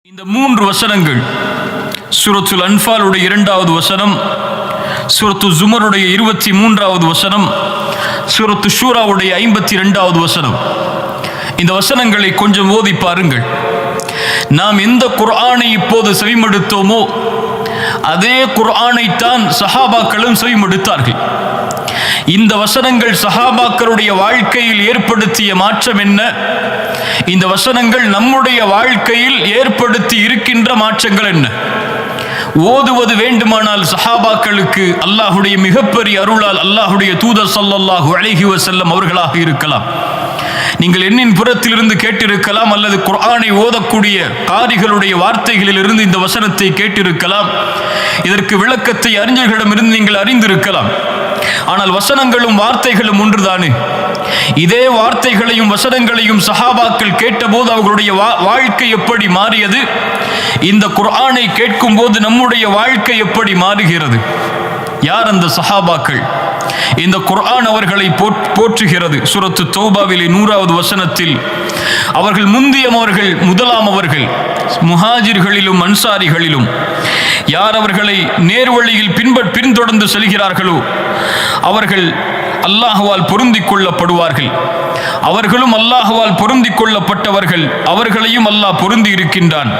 இந்த மூன்று வசனங்கள் சூரத்துல் அன்ஃபாலுடைய 2வது வசனம், சூரத்து ஜுமருடைய 23வது வசனம், சூரத்து ஷூராவுடைய 52வது வசனம். இந்த வசனங்களை கொஞ்சம் ஓதி பாருங்கள். நாம் எந்த குர்ஆனை இப்போது செவிமடுத்தோமோ அதே குர்ஆனைத்தான் சஹாபாக்களும் செவிமடுத்தார்கள். இந்த வசனங்கள் சஹாபாக்களுடைய வாழ்க்கையில் ஏற்படுத்திய மாற்றம் என்ன? இந்த வசனங்கள் நம்முடைய வாழ்க்கையில் ஏற்படுத்தி இருக்கின்ற மாற்றங்கள் என்ன? ஓதுவது வேண்டுமானால் சஹாபாக்களுக்கு அல்லாஹுடைய மிகப்பெரிய அருளால் அல்லாஹுடைய தூதர் ஸல்லல்லாஹு அலைஹி வஸல்லம் அவர்களாக இருக்கலாம். நீங்கள் எண்ணின் புறத்திலிருந்து கேட்டிருக்கலாம், அல்லது குர்ஆனை ஓதக்கூடிய காரிகளுடைய வார்த்தைகளிலிருந்து இந்த வசனத்தை கேட்டிருக்கலாம். இதற்கு விளக்கத்தை அறிஞர்களிடமிருந்து நீங்கள் அறிந்திருக்கலாம். ஆனால் வசனங்களும் வார்த்தைகளும் ஒன்றுதானே? இதே வார்த்தைகளையும் வசனங்களையும் சஹாபாக்கள் கேட்டபோது அவர்களுடைய வாழ்க்கை எப்படி மாறியது? இந்த குர்ஆனை கேட்கும் போது நம்முடைய வாழ்க்கை எப்படி மாறுகிறது? யார் அந்த சஹாபாக்கள்? இந்த குர்ஆன் அவர்களை போற்றுகிறது. சூரத்து தௌபாவிலே 100வது வசனத்தில் அவர்கள் முந்தியமவர்கள், முதலாமவர்கள், முஹாஜிர்களிலும் அன்சாரிகளிலும் யார் அவர்களை நேர்வழியில் பின்தொடர்ந்து செல்கிறார்களோ அவர்கள் அல்லாஹ்வால் பொருந்திக் கொள்ளப்படுவார்கள். அவர்களும் அல்லாஹ்வால் பொருந்திக் கொள்ளப்பட்டவர்கள், அவர்களையும் அல்லாஹ் பொருந்தி இருக்கின்றான்.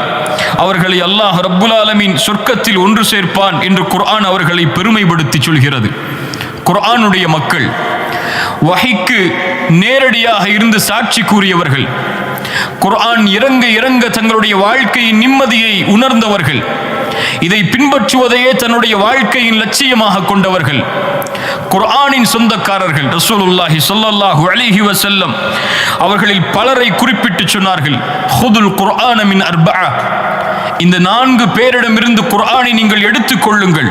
அவர்களை அல்லாஹ் ரப்புல் ஆலமீன் சொர்க்கத்தில் ஒன்று சேர்ப்பான் என்று குர்ஆன் அவர்களை பெருமைப்படுத்தி சொல்கிறது. குர்ஆனுடைய மக்கள், வஹீக்கு நேரடியாக இருந்து சாட்சி கூறியவர்கள், குர்ஆன் இறங்க இறங்க தங்களுடைய வாழ்க்கையின் நிம்மதியை உணர்ந்தவர்கள், இதை பின்பற்றுவதையே தன்னுடைய வாழ்க்கையின் லட்சியமாக கொண்டவர்கள், குர்ஆனின் சொந்தக்காரர்கள். ரசூலுல்லாஹி ஸல்லல்லாஹு அலைஹி வஸல்லம் அவர்களில் பலரை குறிப்பிட்டு சொன்னார்கள், ஹுதுல் குர்ஆன மின் அர்பஆ, இந்த 4 பேரிடமிருந்து குர்ஆனை நீங்கள் எடுத்துக்கொள்ளுங்கள்.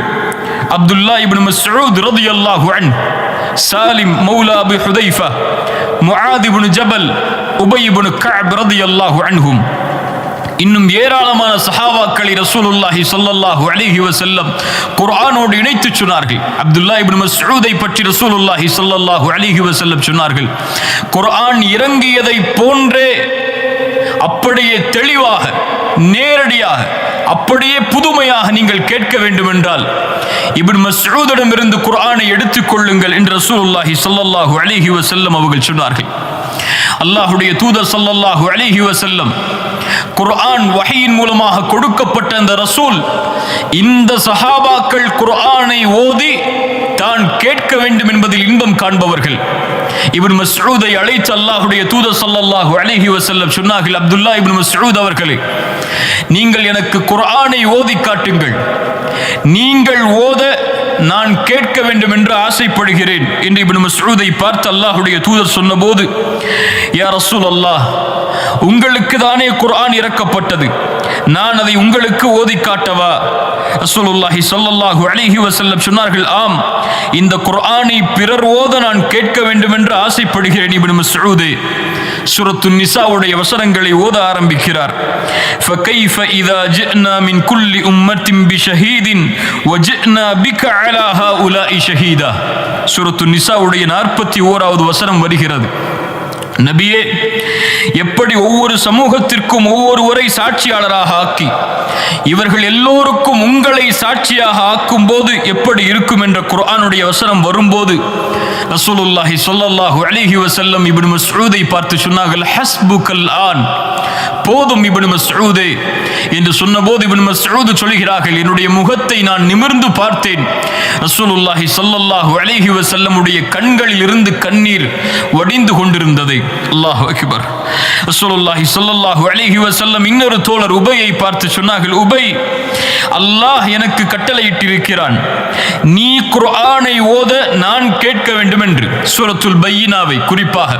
அப்துல்லா இப்னு மஸ்ஊத் ரலியல்லாஹு அன்ஹு, சாலிம் மௌலா அபி ஹுதைஃபா, முஆத் இப்னு ஜபல், உபய் இப்னு கஅப் ரலியல்லாஹு அன்ஹும், இன்னும் ஏராளமான சஹாபாக்களை ரசூலுல்லாஹி ஸல்லல்லாஹு அலைஹி வஸல்லம் குர்ஆனோடு இணைத்து சொன்னார்கள். அப்துல்லா இப்னு மஸ்ஊதை பற்றி ரசூலுல்லாஹி ஸல்லல்லாஹு அலைஹி வஸல்லம் சொன்னார்கள், குர்ஆன் இறங்கியதை போன்றே அப்படியே தெளிவாக, நேரடியாக, அப்படியே புதுமையாக நீங்கள் கேட்க வேண்டும் என்றால் இப்னு மஸ்ஊதிடமிருந்து குர்ஆனை எடுத்துக்கொள்ளுங்கள் என்று ரசூலுல்லாஹி ஸல்லல்லாஹு அலைஹி வஸல்லம் அவர்கள் சொன்னார்கள். அல்லாஹ்வுடைய தூதர் ஸல்லல்லாஹு அலைஹி வஸல்லம் குர்ஆன் வஹீயின் மூலமாக கொடுக்கப்பட்ட அந்த ரசூல், இந்த சஹாபாக்கள் குர்ஆனை ஓதி தான் கேட்க வேண்டும் என்பதில் இன்பம் காண்பவர்கள். இப்னு மஸ்ஊதை அழைத்து அல்லாஹ்வுடைய தூதர் ஸல்லல்லாஹு அலைஹி வஸல்லம் சொன்னார்கள், அப்துல்லா இப்னு மஸ்ஊத் அவர்களே, நீங்கள் எனக்கு குர்ஆனை ஓதி காட்டுங்கள், நீங்கள் ஓத நான் கேட்க வேண்டும் என்று ஆசைப்படுகிறேன் என்று இப்னு மஸ்ஊதை பார்த்து அல்லாஹ்வுடைய தூதர் சொன்னபோது, யா ரசூலல்லாஹ், உங்களுக்கு தானே குர்ஆன் இறக்கப்பட்டது, நான் அதை உங்களுக்கு ஓதி காட்டவா? ரசூலுல்லாஹி ஸல்லல்லாஹு அலைஹி வஸல்லம் சொன்னார்கள், ஆம், இந்த குர்ஆனை பிறர் ஓத நான் கேட்க வேண்டும் என்று ஆசைப்படுகிறேன். இப்னு மஸ்ஊத் சூரத்து நிசாவுடைய வசனங்களை ஓத ஆரம்பிக்கிறார். ஃபகைஃப இதா ஜிஅனா மின் குல்லி உம்மத்தின் பிஷஹீதின் வஜிஅனா பிக அலா ஹாஉலாஇ ஷஹீதா. சூரத்து நிசாவுடைய 41வது வசனம் வருகிறது. நபியே, எப்படி ஒவ்வொரு சமூகத்திற்கும் ஒவ்வொருவரை சாட்சியாளராக ஆக்கி இவர்கள் எல்லோருக்கும் உங்களை சாட்சியாக ஆக்கும் போது எப்படி இருக்கும் என்ற குர்ஆனுடைய வசனம் வரும்போது ரசூலுல்லாஹி ஸல்லல்லாஹு அலைஹி வஸல்லம் இப்னு மஸ்ஊதை பார்த்து சொன்னார்கள், ஹஸ்புகல் ஆன், போதும் இப்னு மஸ்ஊதே என்று சொன்னபோது இப்னு மஸ்ஊத் சொல்கிறார்கள், என்னுடைய முகத்தை நான் நிமிர்ந்து பார்த்தேன், ரசூலுல்லாஹி ஸல்லல்லாஹு அலைஹி வஸல்லமுடைய கண்களில் இருந்து கண்ணீர் வடிந்து கொண்டிருந்தது. அல்லாஹு அக்பர். ரசூலுல்லாஹி ஸல்லல்லாஹு அலைஹி வஸல்லம் இன்னொரு தோழர் உபையை பார்த்து சொன்னார்கள், உபை, அல்லாஹ் எனக்கு கட்டளையிட்டிருக்கிறான், நீ குர்ஆனை ஓத நான் கேட்க வேண்டும் என்று. சூரத்துல் பையினாவை, குறிப்பாக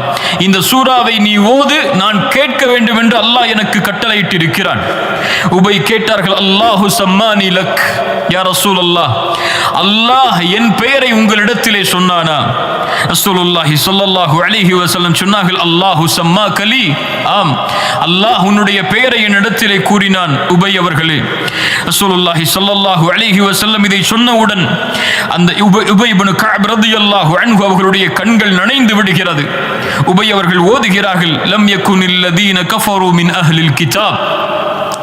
இந்த சூராவை நீ ஓது, நான் கேட்க வேண்டும் என்று அல்லாஹ் எனக்கு கட்டளையிட்டிருக்கிறான். உபை கேட்டார்கள், அல்லாஹு சம்மானி லக் யா ரசூலல்லாஹ், அல்லாஹ் என் பெயரை உங்களிடத்திலே சொன்னானா? ரசூலுல்லாஹி ஸல்லல்லாஹு அலைஹி வஸல்லம் சொன்னார்கள், அல்லாஹு சம்மாக லி, ஆம், அல்லாஹ் உன்னுடைய பெயரை என்னிடத்திலே கூறினான் உபை அவர்களே. ரசூலுல்லாஹி ஸல்லல்லாஹு அலைஹி வஸல்லம் இதை சொன்னவுடன் அந்த உபை இப்னு கஅப் ரலியல்லாஹு அன்ஹு அவர்களுடைய கண்கள் நனைந்து விடுகிறது. உபை அவர்கள் ஓதுகிறார்கள், லம் யகுனில் லதீன கஃபரு மின் அஹ்லில் கிதாப்,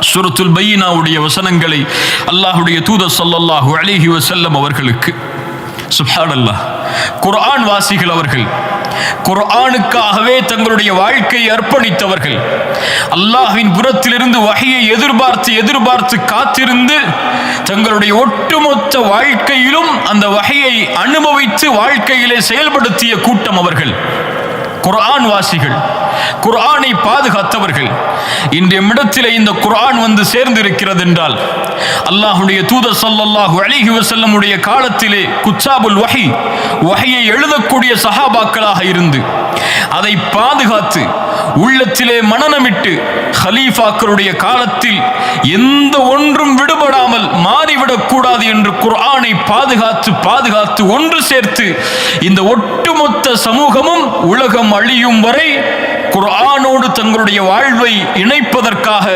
சூரத்துல் பையினாவுடைய வசனங்களை அல்லாஹ்வுடைய தூதர் ஸல்லல்லாஹு அலைஹி வஸல்லம் அவர்களுக்கு, சுப்ஹானல்லாஹ், குர்ஆன் வாசிகள் அவர்கள், குர்ஆனுக்காகவே தங்களுடைய வாழ்க்கையை அர்ப்பணித்தவர்கள், அல்லாஹ்வின் புறத்திலிருந்து வஹியை எதிர்பார்த்து காத்திருந்து தங்களுடைய ஒட்டுமொத்த வாழ்க்கையிலும் அந்த வஹியை அனுபவித்து வாழ்க்கையிலே செயல்படுத்திய கூட்டம் அவர்கள். குர்ஆன் வாசிகள், குர்ஆனை பாதுகாத்தவர்கள். இன்றைய இடத்திலே இந்த குர்ஆன் வந்து சேர்ந்திருக்கிறது என்றால் அல்லாஹ்வுடைய தூதர் ஸல்லல்லாஹு அலைஹி வஸல்லம் உடைய காலத்திலே குச்சாபுல் வஹியை எழுதக்கூடிய சஹாபாக்களாக இருந்து அதை பாதுகாத்து உள்ளத்திலே மனனமிட்டு ஹலீஃபாக்களுடைய காலத்தில் எந்த ஒன்றும் விடுபடாமல் மாறிவிடக்கூடாது என்று குர்ஆனை பாதுகாத்து ஒன்று சேர்த்து இந்த ஒட்டுமொத்த சமூகமும் உலகம் அழியும் வரை குர்ஆனோடு தங்களுடைய வாழ்வை இணைப்பதற்காக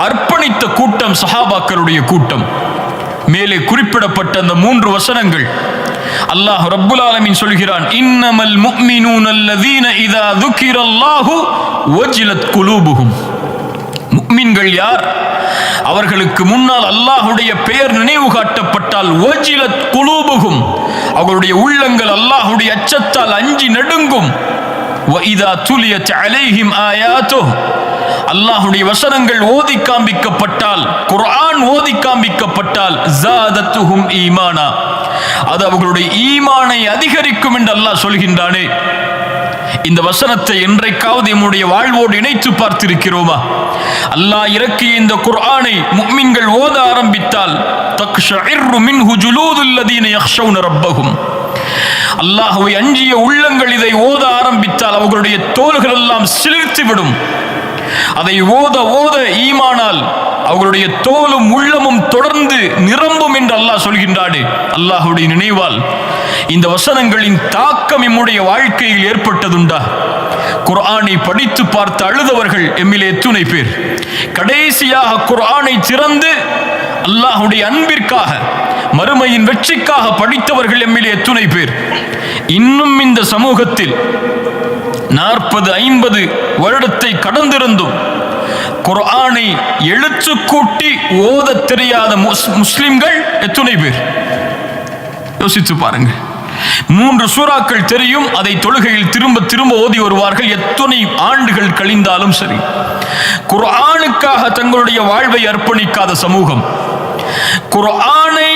அர்ப்பணித்த கூட்டம் சஹாபாக்களுடைய கூட்டம். மேலே குறிப்பிடப்பட்ட அந்த 3 வசனங்கள் அல்லாஹ் ரப்புல் ஆலமீன் சொல்கிறான், இன்னமல் முஃமினூன அல்லதீன இதா ذுகிரல்லாஹு வஜிலத் குலூபுஹும். முஃமின்கள் யார்? அவர்களுக்கு முன்னால் அல்லாஹ்வுடைய பெயர் நினைவு காட்டப்பட்டால் வஜிலத் குலூபுஹும், அவர்களுடைய உள்ளங்கள் அல்லாஹ்வுடைய அச்சத்தால் அஞ்சி நடுங்கும். وَإِذَا تُلِيَتْ عَلَيْهِمْ آيَاتُهُ, அல்லாஹ்வுடைய வசனங்கள் ஓதி காண்பிக்கப்பட்டால், குர்ஆன் ஓதி காண்பிக்கப்பட்டால் ஜாதத்துஹும் ஈமானா, அது அவர்களுடைய ஈமானை அதிகரிக்கும் என்று அல்லாஹ் சொல்கின்றானே. இந்த வசனத்தை என்றைக்காவது நம்முடைய வாழ்வோடு இணைத்து பார்த்திருக்கிறோமா? அல்லாஹ் இறக்கிய இந்த குர்ஆனை முஃமின்கள் ஓத ஆரம்பித்தால் தக்ஷஇர்ரு மின்ஹு ஜுலூதுல் லதீன யக்ஷௌன ரப்பஹும், அல்லாஹ்வை அஞ்சிய உள்ளங்கள் இதை ஓத ஆரம்பித்தால் அவர்களுடைய தோள்கள் எல்லாம் சிலிர்த்து விடும். அதை ஓத ஈமானால் அவர்களுடைய தோலும் உள்ளமும் தொடர்ந்து நிரம்பும் என்று அல்லாஹ் சொல்கின்றானே. அல்லாஹ்வுடைய நினைவால் இந்த வசனங்களின் தாக்கம் நம்முடைய வாழ்க்கையில் ஏற்பட்டதுண்டா? குர்ஆனை படித்து பார்த்து அழுதவர்கள் எம்மிலே எத்துணை பேர்? கடைசியாக குர்ஆனை திறந்து அல்லாஹ்வுடைய அன்பிற்காக, மறுமையின் வெற்றிக்காக படித்தவர்கள் எம்மிலே எத்துணை பேர்? இன்னும் இந்த சமூகத்தில் 40-50 வருடத்தை கடந்திருந்தும் குர்ஆனை எழுத்து கூட்டி ஓத தெரியாத முஸ்லிம்கள் எத்துணை பேர்? யோசித்து பாருங்கள். 3 சூறாக்கள் தெரியும், அதை தொழுகையில் திரும்ப ஓதி வருவார்கள். எத்தனை ஆண்டுகள் கழிந்தாலும் சரி, குர்ஆனுக்காக தங்களுடைய வாழ்வை அர்ப்பணிக்காத சமூகம், குர்ஆனை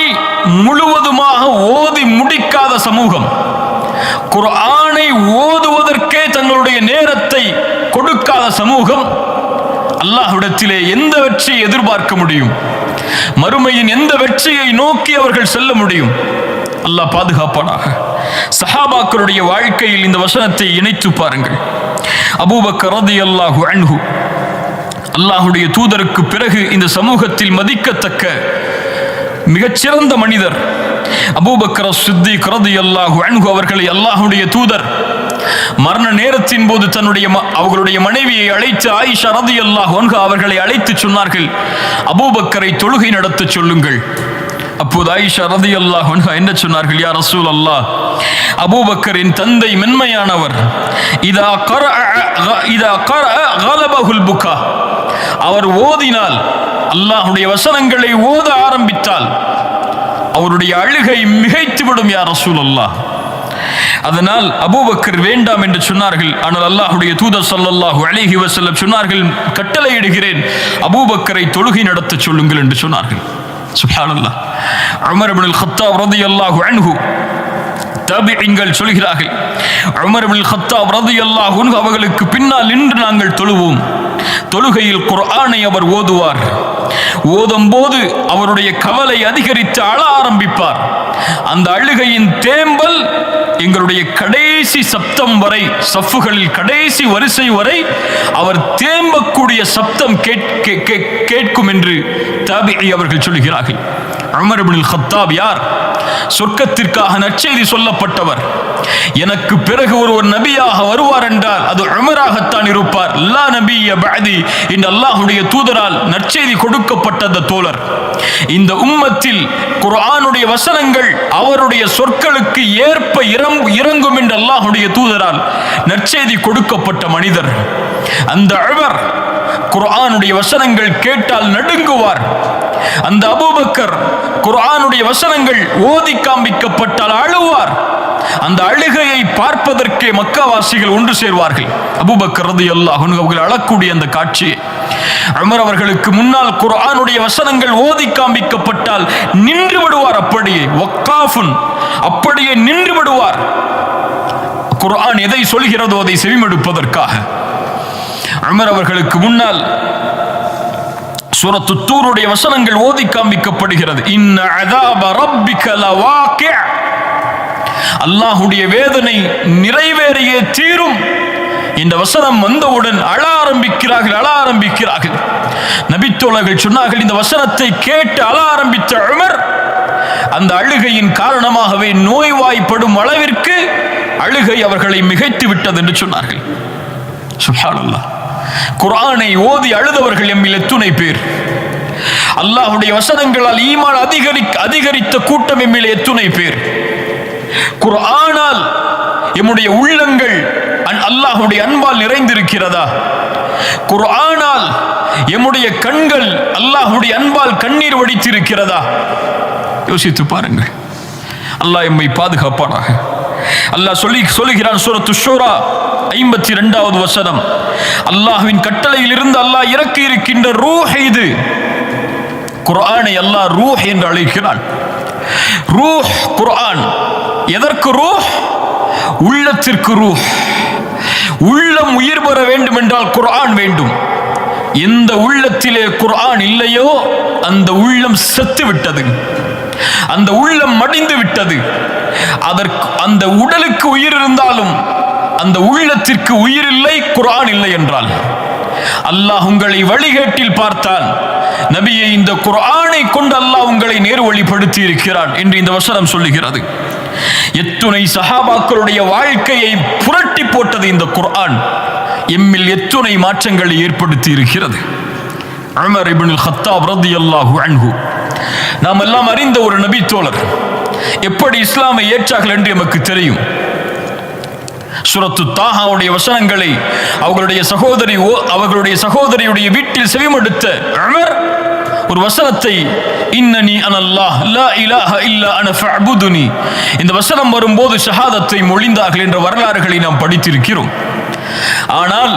முழுவதுமாக ஓதி முடிக்காத சமூகம், குர்ஆனை ஓதுவதற்கே தங்களுடைய நேரத்தை கொடுக்காத சமூகம், அல்லாஹ்விடத்திலே எந்த வெற்றியை எதிர்பார்க்க முடியும்? மறுமையின் எந்த வெற்றியை நோக்கி அவர்கள் செல்ல முடியும்? அல்லாஹ் பாதுகாப்பானாக. சஹாபாக்களுடைய வாழ்க்கையில் இந்த வசனத்தை இணைத்து பாருங்கள். அபூபக்கர் ரலியல்லாஹு அன்ஹு, அல்லாஹ்வுடைய தூதருக்கு பிறகு இந்த சமூகத்தில் மதிக்கத்தக்க மிகச்சிறந்த மனிதர் அபூபக்கர் சித்திக் ரலியல்லாஹு அன்ஹு அவர்களை அல்லாஹ்வுடைய தூதர் மரண நேரத்தின் போது அவர்களுடைய மனைவியை அழைத்து, ஆயிஷா ரலியல்லாஹு அன்ஹா அவர்களை அழைத்து சொன்னார்கள், அபூபக்கரை தொழுகை நடத்த சொல்லுங்கள். அப்போது ஆயிஷா ரலியல்லாஹு அன்ஹா என்ன சொன்னார்கள்? யா ரசூலல்லாஹ், அபூபக்கரின் தந்தை மென்மையானவர், இதா கரஅ கலபஹுல் புகா, அவர் ஓதினால், அல்லாஹ்வுடைய வசனங்களை ஓத ஆரம்பித்தால் அவருடைய அழுகை மிகைத்துவிடும் யா ரசூலல்லாஹ். அதனால் அபூபக்கர் வேண்டாம் என்று சொன்னார்கள். ஆனால் அல்லாஹ்வுடைய தூதர் ஸல்லல்லாஹு அலைஹி வஸல்லம் சொன்னார்கள், கட்டளையிடுகிறேன், அபூபக்கரை தொழுகை நடத்த சொல்லுங்கள் என்று சொன்னார்கள். சுப்ஹானல்லாஹ். உமர் இப்னுல் கத்தாப் ரலியல்லாஹு அன்ஹு, தாபிஈன்கள் சொல்கிறார்கள், உமர் இப்னுல் கத்தாப் ரலியல்லாஹு அன்ஹு அவர்களுக்கு பின்னால் நின்று நாங்கள் தொழுவோம். தொழுகையில் குர்ஆனை அவர் ஓதுவார். ஓதும் போது அவருடைய கவலை அதிகரித்து அழ ஆரம்பிப்பார். அந்த அழுகையின் தேம்பல் எங்களுடைய கடைசி சப்தம் வரை, சஃப்புகளில் கடைசி வரிசை வரை அவர் தேம்பக்கூடிய சப்தம் கேட்கும் என்று தாபிஈ அவர்கள் சொல்கிறார்கள். உமர் இப்னுல் கத்தாப் யார்? சொர்க்கத்திற்காக நற்செய்தி சொல்லப்பட்டவர். எனக்கு பிறகு ஒருவர் நபியாக வருவார் என்றால் அது உமராகத்தான் இருப்பார். லா நபிய பஅதி என்று அல்லாஹ்வுடைய தூதரால் நற்செய்தி கொடுக்கப்பட்ட அந்த தோழர். இந்த உம்மத்தில் குர்ஆனுடைய வசனங்கள் அவருடைய சொற்களுக்கு ஏற்ப இறங்கும் என்று அல்லாஹ்வுடைய தூதரால் நற்செய்தி கொடுக்கப்பட்ட மனிதர். அந்த உமர் குர்ஆனுடைய வசனங்கள் கேட்டால் நடுங்குவார். அந்த அபூபக்கர் குர்ஆனுடைய வசனங்கள் ஓதி காண்பிக்கப்பட்டால் அழுவார். அந்த அழுகையை பார்ப்பதற்கே மக்காவாசிகள் ஒன்று சேர்வார்கள். அபூபக்கர் ரலியல்லாஹு அன்ஹு அவர்கள் அழக்கூடிய அந்த காட்சி, உமர் அவர்களுக்கு முன்னால் குர்ஆனுடைய வசனங்கள் ஓதி காண்பிக்கப்பட்டால் நின்று விடுவார். அப்படியே வக்காஃபுன், அப்படியே நின்று விடுவார். குர்ஆன் எதை சொல்கிறதோ அதை செவிமடுப்பதற்காக. உமர் அவர்களுக்கு முன்னால் சூரத்து தூருடைய வசனங்கள் ஓதி காண்பிக்கப்படுகிறது. இன்ன அஸாப ரப்பிக லவாகி', அல்லாஹ்வுடைய வேதனை நிறைவேறியே தீரும். இந்த வசனம் வந்தவுடன் அழ ஆரம்பிக்கிறார்கள். நபித்தோழர்கள் சொன்னார்கள், இந்த வசனத்தை கேட்டு அழ ஆரம்பித்த உமர் அந்த அழுகையின் காரணமாகவே நோய்வாய்ப்படும் அளவிற்கு அழுகை அவர்களை மிகைத்து விட்டது என்று சொன்னார்கள். சுப்ஹானல்லாஹ். குர்ஆனை ஓதி அழுதவர்கள் எம்மில் எத்துணை பேர்? அல்லாஹ்வுடைய வசனங்களால் ஈமான் அதிகரித்த கூட்டம் எம்மில் எத்துணை பேர்? குர்ஆனால் எம்முடைய உள்ளங்கள் அல்லாஹ்வுடைய அன்பால் நிறைந்திருக்கிறதா? குர்ஆனால் எம்முடைய கண்கள் அல்லாஹ்வுடைய அன்பால் கண்ணீர் வடித்திருக்கிறதா? யோசித்து பாருங்கள். அல்லாஹ் எம்மை பாதுகாப்பானாக. அல்லாஹ் சொல்லுகிறான் சூரத்து ஷூரா 52வது வசனம், அல்லாஹ்வின் கட்டளையில் இருந்து அல்லாஹ் இறக்கி இருக்கின்ற ரூஹ் இது. குர்ஆனை அல்லாஹ் ரூஹ் என்று அழைக்கிறான். ரூஹ் குர்ஆன். எதற்கு ரூஹ்? உள்ளத்திற்கு ரூஹ். உள்ளம் உயிர் பெற வேண்டும் என்றால் குர்ஆன் வேண்டும். எந்த உள்ளத்திலே குர்ஆன் இல்லையோ அந்த உள்ளம் செத்து விட்டது, அந்த உள்ளம் மடிந்து விட்டது. அந்த உடலுக்கு உயிர் இருந்தாலும் அந்த உள்ளத்திற்கு உயிர் இல்லை, குர்ஆன் இல்லை என்றால். அல்லாஹ் உங்களை வழிகேட்டில் பார்த்தான், நபியை இந்த குர்ஆனை கொண்டு அல்லாஹ் உங்களை நேர் வழிப்படுத்தி இருக்கிறான் என்று இந்த வசனம் சொல்லுகிறது. எத்துணை சஹாபாக்களுடைய வாழ்க்கையை புரட்டி போட்டது இந்த குர்ஆன். எம்மில் எத்துணை மாற்றங்களை ஏற்படுத்தி இருக்கிறது. உமர் இப்னுல் கத்தாப் ரலியல்லாஹு அன்ஹு, நாம் எல்லாம் அறிந்த ஒரு நபி தோழர், எப்படி இஸ்லாமை ஏற்றார்கள் என்று நமக்கு தெரியும். சூரத்து தாஹாவுடைய வசனங்களை அவர்களுடைய சகோதரியுடைய வீட்டில் செவிமடுத்த உமர் ஒரு வசனத்தை, இன்னனி அனல்லாஹ் லா இலாஹ இல்லா அன ஃபஅபுதுனி, இந்த வசனம் வரும்போது ஷஹாதத்தை மொழிந்தார்கள் என்ற வரலாறுகளை நாம் படித்திருக்கிறோம். ஆனால்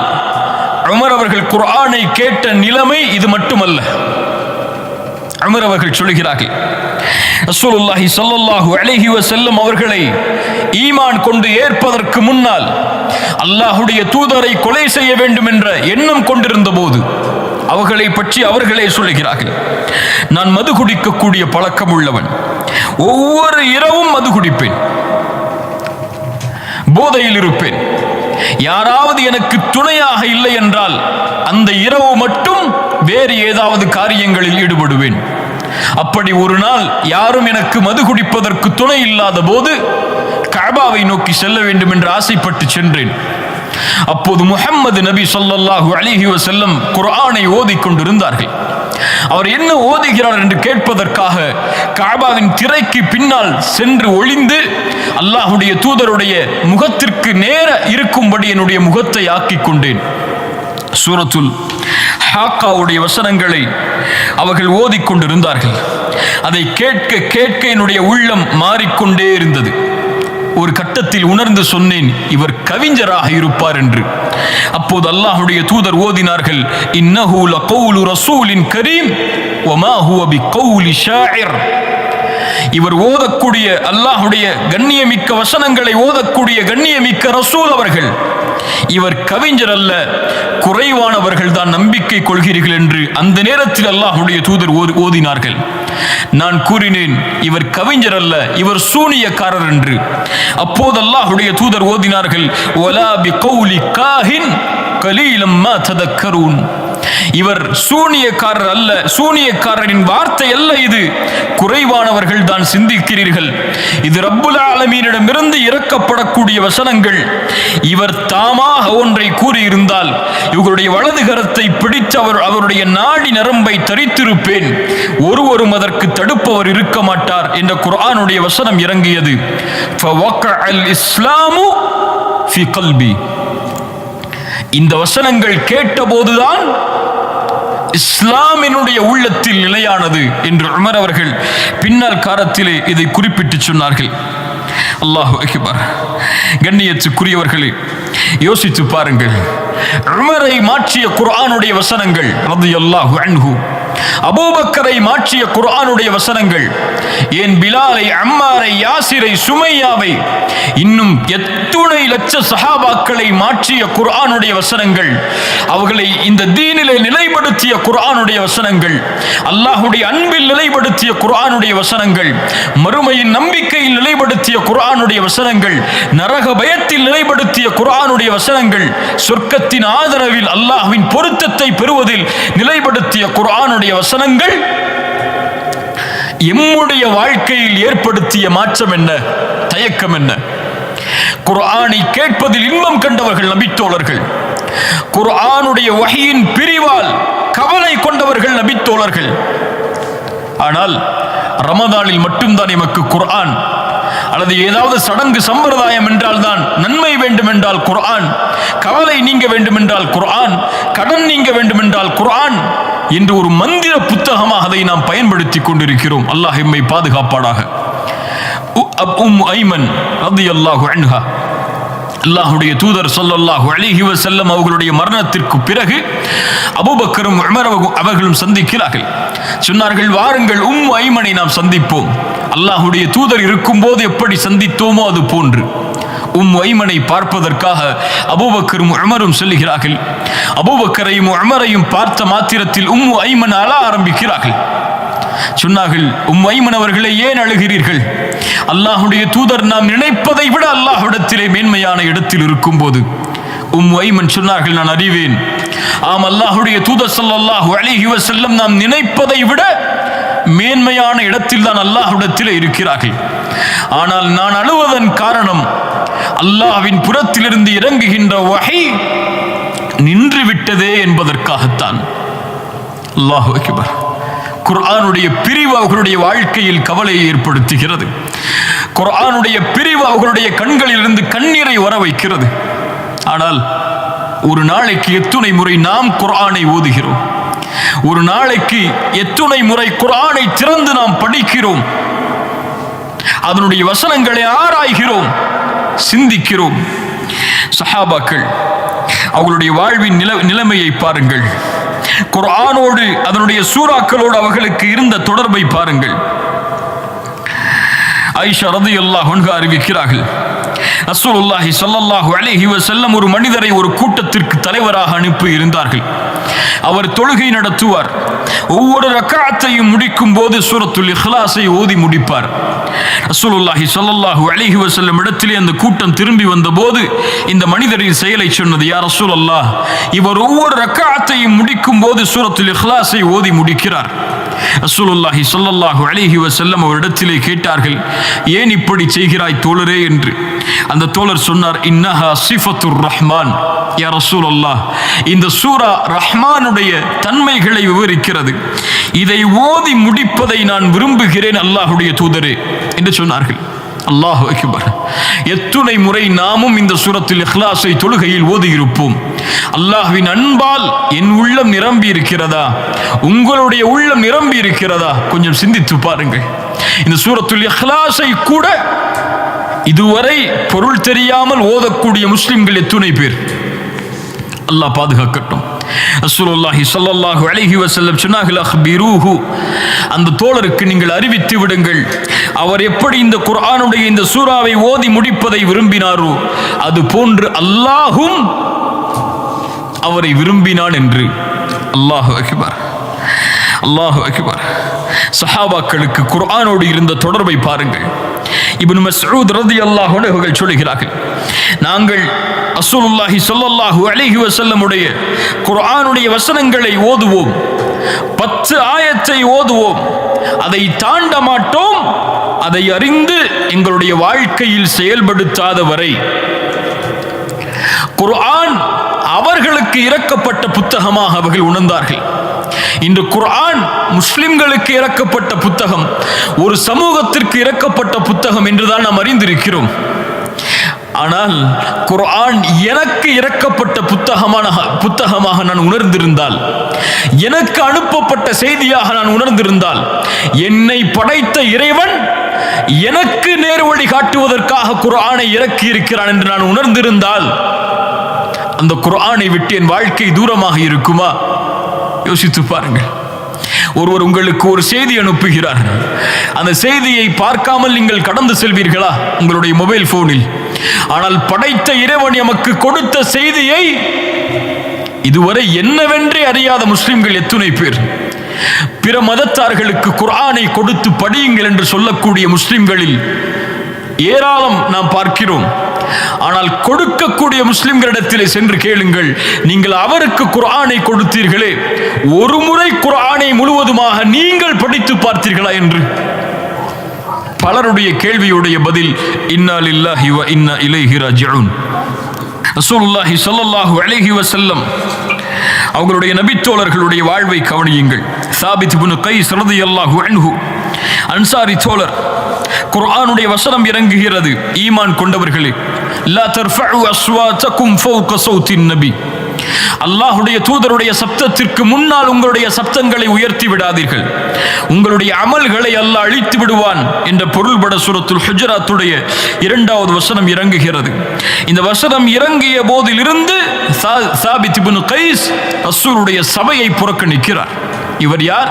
உமர் அவர்கள் குர்ஆனை கேட்ட நிலைமை இது மட்டுமல்ல. உமர் அவர்கள் சொல்கிறார்கள், ரசூலுல்லாஹி ஸல்லல்லாஹு அலைஹி வஸல்லம் அவர்களை ஈமான் கொண்டு ஏற்பதற்கு முன்னால் அல்லாஹ்வுடைய தூதரை கொலை செய்ய வேண்டும் என்ற எண்ணம் கொண்டிருந்த போது அவர்களை பற்றி அவர்களே சொல்லுகிறார்கள், நான் மது குடிக்கக்கூடிய பழக்கம் உள்ளவன், ஒவ்வொரு இரவும் மது குடிப்பேன், போதையில் இருப்பேன், யாராவது எனக்கு துணையாக இல்லை என்றால் அந்த இரவு மட்டும் வேறு ஏதாவது காரியங்களில் ஈடுபடுவேன். அப்படி ஒரு நாள் யாரும் எனக்கு மது குடிப்பதற்கு துணை இல்லாத போது கஅபாவை நோக்கி செல்ல வேண்டும் என்று ஆசைப்பட்டு சென்றேன். அப்போது முஹம்மது நபி ஸல்லல்லாஹு அலைஹி வஸல்லம் குர்ஆனை ஓதிக் கொண்டிருந்தார்கள். அவர் என்ன ஓதுகிறார் என்று கேட்பதற்காக கஅபாவின் திரைக்கு பின்னால் சென்று ஒளிந்து அல்லாஹ்வுடைய தூதருடைய முகத்திற்கு நேர இருக்கும்படி என்னுடைய முகத்தை ஆக்கிக் கொண்டேன். சூரத்துல் ஹாக்காவுடைய வசனங்களை அவர்கள் ஓதிக்கொண்டிருந்தார்கள். அதை கேட்க கேட்க என்னுடைய உள்ளம் மாறிக்கொண்டே இருந்தது. ஒரு கட்டத்தில் உணர்ந்து சொன்னேன், இவர் கவிஞராக இருப்பார் என்று. அப்போது அல்லாஹ்வுடைய தூதர் ஓதினார்கள், இன்னஹு லகௌலு ரசூலின் கரீம் வமா ஹுவ பிகௌலி ஷாஇர். இவர் ஓதக்கூடிய அல்லாஹ்வுடைய கண்ணியமிக்க வசனங்களை ஓதக்கூடிய கண்ணியமிக்க ரசூல் அவர்கள், இவர் கவிஞர் அல்ல, குறைவானவர்கள் தான் நம்பிக்கை கொள்கிறீர்கள் என்று அந்த நேரத்தில் அல்லாஹ்வுடைய தூதர் ஓதினார்கள். நான் கூறினேன், இவர் கவிஞர் அல்ல, இவர் சூனியக்காரர் என்று. அப்போது அல்லாஹ்வுடைய தூதர் ஓதினார்கள், வலா பிகௌலி காஹின் கலீலம் மா ததக்கரூன். இவர் சூனியக்காரர் அல்ல, சூனியக்காரரின் வார்த்தை அல்ல, இது குறைவானவர்கள் தான் சிந்திக்கிறீர்கள். இது ரப்புல் ஆலமீனிடமிருந்து இறக்கப்படக்கூடிய வசனங்கள். இவர் தாமாக ஒன்றை கூறியிருந்தால் இவருடைய வலது கரத்தை பிடித்து அவருடைய நாடி நரம்பை தரித்திருப்பேன், ஒருவரும் அதற்கு தடுப்பவர் இருக்க மாட்டார் என்ற குர்ஆனுடைய வசனம் இறங்கியது. ஃபவக்கஅல் இஸ்லாமு ஃபி கல்பி. இந்த வசனங்கள் கேட்டபோதுதான் இஸ்லாமினுடைய உள்ளத்தில் நிலையானது என்று உமர் அவர்கள் பின்னால் காலத்திலே இதை குறிப்பிட்டு சொன்னார்கள். அல்லாஹு அக்பர். கண்ணியத்துக்குரியவர்களே, யோசித்து பாருங்கள். உமரை மாற்றிய குர்ஆனுடைய வசனங்கள் ரலியல்லாஹு அன்ஹு, அபூபக்கரை மாற்றிய குர்ஆனுடைய வசனங்கள், ஏன் பிலாலை, அம்மாரை, யாசிரை, சுமையாவை, இன்னும் எத்துணை லட்ச சஹாபாக்களை மாற்றிய குர்ஆனுடைய வசனங்கள், அவர்களை இந்த தீனிலே நிலைப்படுத்திய குர்ஆனுடைய வசனங்கள், அல்லாஹ்வுடைய அன்பில் நிலைப்படுத்திய குர்ஆனுடைய வசனங்கள், மறுமையின் நம்பிக்கையில் நிலைப்படுத்திய குர்ஆனுடைய வசனங்கள், நரக பயத்தில் நிலைப்படுத்திய குர்ஆனுடைய வசனங்கள், சொர்க்கத்தின் ஆதரவில் அல்லாஹ்வின் பொருத்தத்தை பெறுவதில் நிலைப்படுத்திய குர்ஆனுடைய வசனங்கள் எம்முடைய வாழ்க்கையில் ஏற்படுத்திய மாற்றம் என்ன, தயக்கம் என்ன? குர்ஆனை கேட்பதில் இன்பம் கண்டவர்கள் நபித்தோழர்கள், குர்ஆனுடைய வஹீயின் பிரிவால் கவலை கொண்டவர்கள் நபித்தோழர்கள். ஆனால் ரமதானில் மட்டும்தான் எமக்கு குர்ஆன், அல்லது ஏதாவது சடங்கு சம்பிரதாயம் என்றால் தான் நன்மை வேண்டும் என்றால் குர்ஆன், கவலை நீங்க வேண்டும் என்றால் குர்ஆன், கடன் நீங்க வேண்டும் என்றால் குர்ஆன் என்று ஒரு மந்திர புத்தகமாக அதை நாம் பயன்படுத்திக் கொண்டிருக்கிறோம். அல்லாஹ் எம்மை பாதுகாப்பாடாக. ஐமன் ரலியல்லாஹு அன்ஹா, அல்லாஹ்வுடைய தூதர் ஸல்லல்லாஹு அலைஹி வஸல்லம் அவர்களுடைய மரணத்திற்கு பிறகு அபூபக்கரும் உமர் அவர்களும் சந்திக்கிறார்கள். சொன்னார்கள், வாருங்கள் ஐமனை நாம் சந்திப்போம். அல்லாஹ்வுடைய தூதர் இருக்கும் போது எப்படி சந்தித்தோமோ அது போன்று ஐமனை பார்ப்பதற்காக அபூபக்கரும் உமரும் செல்கிறார்கள். அபூபக்கரையும் உமரையும் பார்த்த மாத்திரத்தில் ஐமன் அழ ஆரம்பிக்கிறார்கள். சொன்னார்கள், ஐமன் அவர்களை ஏன் அழுகிறீர்கள்? அல்லாஹ்வுடைய தூதர் நாம் நினைப்பதை விட அல்லாஹ்விடத்திலே மேன்மையான இடத்தில் இருக்கும் போது ஐமன் சொன்னார்கள், நான் அறிவேன். ஆம், அல்லாஹ்வுடைய தூதர் ஸல்லல்லாஹு அலைஹி வஸல்லம் நாம் நினைப்பதை விட மேன்மையான இடத்தில் தான் அல்லாஹ்விடத்திலே இருக்கிறார்கள். ஆனால் நான் அழுவதன் காரணம் அல்லாஹ்வின் புறத்திலிருந்து இறங்குகின்ற வஹி நின்று விட்டதே என்பதற்காகத்தான். அல்லாஹு அக்பர். குர்ஆனுடைய பிரிவு அவர்களுடைய வாழ்க்கையில் கவலையை ஏற்படுத்துகிறது. குர்ஆனுடைய பிரிவு அவர்களுடைய கண்களிலிருந்து கண்ணீரை வர வைக்கிறது. ஆனால் ஒரு நாளைக்கு எத்துணை முறை நாம் குர்ஆனை ஓதுகிறோம்? ஒரு நாளைக்கு எத்துணை முறை குர்ஆனை திறந்து நாம் படிக்கிறோம்? அதனுடைய வசனங்களை ஆராய்கிறோம், சிந்திக்கிறோம். சஹாபாக்கள் அவர்களுடைய வாழ்வின் நிலைமையை பாருங்கள். குர்ஆனோடு அதனுடைய சூறாக்களோடு அவர்களுக்கு இருந்த தொடர்பை பாருங்கள். ஆயிஷா ரலியல்லாஹு அன்ஹா அறிவிக்கிறார்கள், ரசூலுல்லாஹி ஸல்லல்லாஹு அலைஹி வஸல்லம் ஒரு மனிதரை ஒரு கூட்டத்திற்கு தலைவராக அனுப்பி இருந்தார்கள். அவர் தொழுகை நடத்துவார். ஒவ்வொரு ரக்அத்தையும் முடிக்கும் போது சூரத்துல் இக்லாஸை ஓதி முடிப்பார். ரசூலுல்லாஹி ஸல்லல்லாஹு அலைஹி வஸல்லம் இடத்திலே அந்த கூட்டம் திரும்பி வந்தபோது இந்த மனிதரின் செயலை சொன்னது, யா ரசூலல்லாஹ், இவர் ஒவ்வொரு ரக்அத்தையும் முடிக்கும் போது சூரத்துல் இக்லாஸை ஓதி முடிக்கிறார். ரசூலுல்லாஹி ஸல்லல்லாஹு அலைஹி வஸல்லம் அவரிடத்திலே கேட்டார்கள், ஏன் இப்படி செய்கிறாய் தோழரே என்று. அந்த தோழர் சொன்னார், இன்னஹா சிஃபத்துர் ரஹ்மான். யா ரசூலல்லாஹ், இந்த சூரா ரஹ்மானுடைய தன்மைகளை விவரிக்கிறது. இதை ஓதி முடிப்பதை நான் விரும்புகிறேன் அல்லாஹ்வுடைய தூதரே என்று சொன்னார்கள். அல்லாஹு அக்பர். எத்துணை முறை நாமும் இந்த சூரத்துல் இக்லாஸை தொழுகையில் ஓதி இருப்போம். அல்லாஹ்வின் அன்பால் என் உள்ளம் நிரம்பி இருக்கிறதா? உங்களுடைய உள்ளம் நிரம்பி இருக்கிறதா? கொஞ்சம் சிந்தித்து பாருங்கள். இந்த சூரத்துல் இக்லாஸை கூட இதுவரை பொருள் தெரியாமல் ஓதக்கூடிய முஸ்லிம்கள் எத்துணை பேர்? அல்லாஹ் பாதுகாக்கட்டும். ரசூலுல்லாஹி ஸல்லல்லாஹு அலைஹி வஸல்லம் சொன்னார்கள், அக்பிரூஹு, அந்த தோழருக்கு நீங்கள் அறிவித்து விடுங்கள், அவர் எப்படி இந்த குர்ஆனுடைய இந்த சூராவை ஓதி முடிப்பதை விரும்பினாரோ அது போன்று அல்லாஹும் அவரை விரும்பினான் என்று. அல்லாஹு அக்பர், அல்லாஹு அக்பர். சஹாபாக்களுக்கு குர்ஆனோடு இருந்த தொடர்பை பாருங்கள். இப்னு மஸ்ஊத் ரலியல்லாஹு அன்ஹு அவர்கள் சொல்கிறார்கள், நாங்கள் ரசூலுல்லாஹி ஸல்லல்லாஹு அலைஹி வஸல்லம் உடைய குர்ஆனுடைய வசனங்களை ஓதுவோம், 10 ஆயத்தை ஓதுவோம், அதை தாண்ட மாட்டோம், அதை அறிந்து எங்களுடைய வாழ்க்கையில் செயல்படுத்தாத வரை. குர்ஆன் அவர்களுக்கு இறக்கப்பட்ட புத்தகமாக அவர்கள் உணர்ந்தார்கள். இன்று குர்ஆன் முஸ்லிம்களுக்கு இறக்கப்பட்ட புத்தகம், ஒரு சமூகத்திற்கு இறக்கப்பட்ட புத்தகம் என்றுதான் நாம் அறிந்திருக்கிறோம். ஆனால் குர்ஆன் எனக்கு இறக்கப்பட்ட புத்தகமாக நான் உணர்ந்திருந்தால், எனக்கு அனுப்பப்பட்ட செய்தியாக நான் உணர்ந்திருந்தால், என்னை படைத்த இறைவன் எனக்கு நேர்வழி காட்டுவதற்காக குர்ஆனை இறக்கி இருக்கிறான் என்று நான் உணர்ந்திருந்தால், அந்த குர்ஆனை விட்டு என் வாழ்க்கை தூரமாக இருக்குமா? யோசித்து பாருங்கள். ஒருவர் உங்களுக்கு ஒரு செய்தி அனுப்புகிறார். அந்த செய்தியை பார்க்காமல் நீங்கள் கடந்து செல்வீர்களா உங்களுடைய மொபைல் போனில்? ஆனால் படைத்த இறைவன் எமக்கு கொடுத்த செய்தியை இதுவரை என்னவென்றே அறியாத முஸ்லிம்கள் எத்துணை பேர்? பிற மதத்தார்களுக்கு குர்ஆனை கொடுத்து படியுங்கள் என்று சொல்லக்கூடிய முஸ்லிம்களில் ஏராளம் நாம் பார்க்கிறோம். ஆனால் கொடுக்கக்கூடிய முஸ்லிம்களிடத்திலே சென்று கேளுங்கள், நீங்கள் அவருக்கு குர்ஆனை கொடுத்தீர்களே, ஒரு முறை குர்ஆனை முழுவதுமாக நீங்கள் படித்து பார்த்தீர்களா என்று? பலருடைய கேள்வியுடைய பதில் இன்னா லில்லாஹி வ இன்னா இலைஹி ராஜிஊன். ரசூலுல்லாஹி ஸல்லல்லாஹு அலைஹி வஸல்லம் அவர்களுடைய நபித்தோழர்களுடைய வாழ்வை கவனியுங்கள். சாபித் இப்னு கைஸ் ரலியல்லாஹு அன்ஹு, அன்சாரி தோழர். குர்ஆனுடைய வசனம் இறங்குகிறது, ஈமான் கொண்டவர்களே, லா தர்ஃபஉ அஸ்வாதகும் ஃபௌக ஸௌத்தின் நபி, அல்லாஹ்வுடைய தூதருடைய சப்தத்திற்கு முன்னால் உங்களுடைய சப்தங்களை உயர்த்தி விடாதீர்கள், உங்களுடைய அமல்களை அல்லாஹ் அழித்து விடுவான் என்ற பொருள்பட சூரத்துல் ஹுஜராத்துடைய 2வது வசனம் இறங்குகிறது. இந்த வசனம் இறங்கிய போதிலிருந்து சாபித் இப்னு கைஸ் ரசூலுடைய சபையை புறக்கணிக்கிறார். இவர் யார்?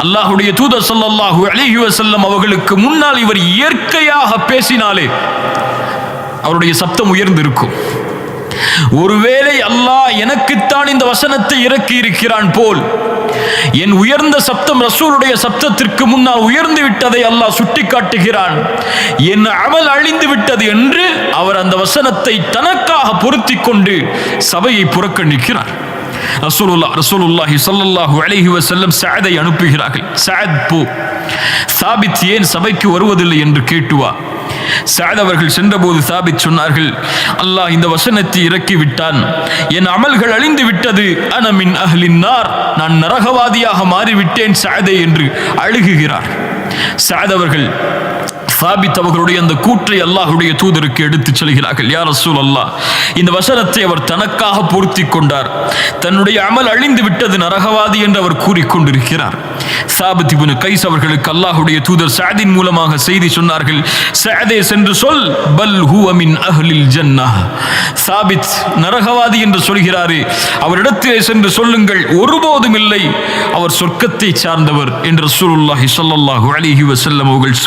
அல்லாஹ்வுடைய தூதர் ஸல்லல்லாஹு அலைஹி வஸல்லம் அவர்களுக்கு முன்னால் இவர் இயற்கையாக பேசினாலே அவருடைய சப்தம் உயர்ந்திருக்கும். ஒருவேளை அல்லாஹ் எனக்குத்தான் இந்த வசனத்தை இறக்கி இருக்கிறான் போல் என் உயர்ந்த சப்தம் ரசூலுடைய சப்தத்திற்கு முன்னால் உயர்ந்து விட்டதை அல்லாஹ் சுட்டிக்காட்டுகிறான், என் அமல் அழிந்து விட்டது என்று அவர் அந்த வசனத்தை தனக்காக பொருத்தி கொண்டு சபையை புறக்கணிக்கிறார். ரசூலுல்லாஹி ஸல்லல்லாஹு அலைஹி வஸல்லம் சஅதை அனுப்புகிறார்கள். சஅத் போ, சாபித் ஏன் சபைக்கு வருவதில்லை என்று கேட்டுவா. சஅத் அவர்கள் சென்றபோது சாபித் சொன்னார்கள், அல்லாஹ் இந்த வசனத்தை இறக்கி விட்டான், என் அமல்கள் அழிந்து விட்டது, அன மின் அஹ்லின் நார், நான் நரகவாதியாக மாறிவிட்டேன் சஅதே என்று அழுகுகிறார். சஅத் அவர்கள் சாபித் அவர்களுடைய அந்த கூற்றை அல்லாஹ்வுடைய தூதருக்கு எடுத்துச் செல்கிறார்கள். யா ரசூலல்லாஹ், இந்த வசனத்தை அவர் தனக்காக பொருத்தி கொண்டார், தன்னுடைய அமல் அழிந்து விட்டது, நரகவாதி என்று அவர் கூறிக்கொண்டிருக்கிறார். சாபித் இப்னு கைஸ் அவர்களுக்கு அல்லாஹ்வுடைய தூதர் சஅதின் மூலமாக செய்தி சொன்னார்கள், சஅதே சென்று சொல், பல் ஹுவ மின் அஹ்லில் ஜன்னஹ், சாபித் நரகவாதி என்று சொல்கிறாரே, அவரிடத்திலே சென்று சொல்லுங்கள், ஒருபோதும் இல்லை, அவர் சொர்க்கத்தை சார்ந்தவர் என்று ரசூலுல்லாஹி ஸல்லல்லாஹு அலைஹி வஸல்லம் அவர்கள்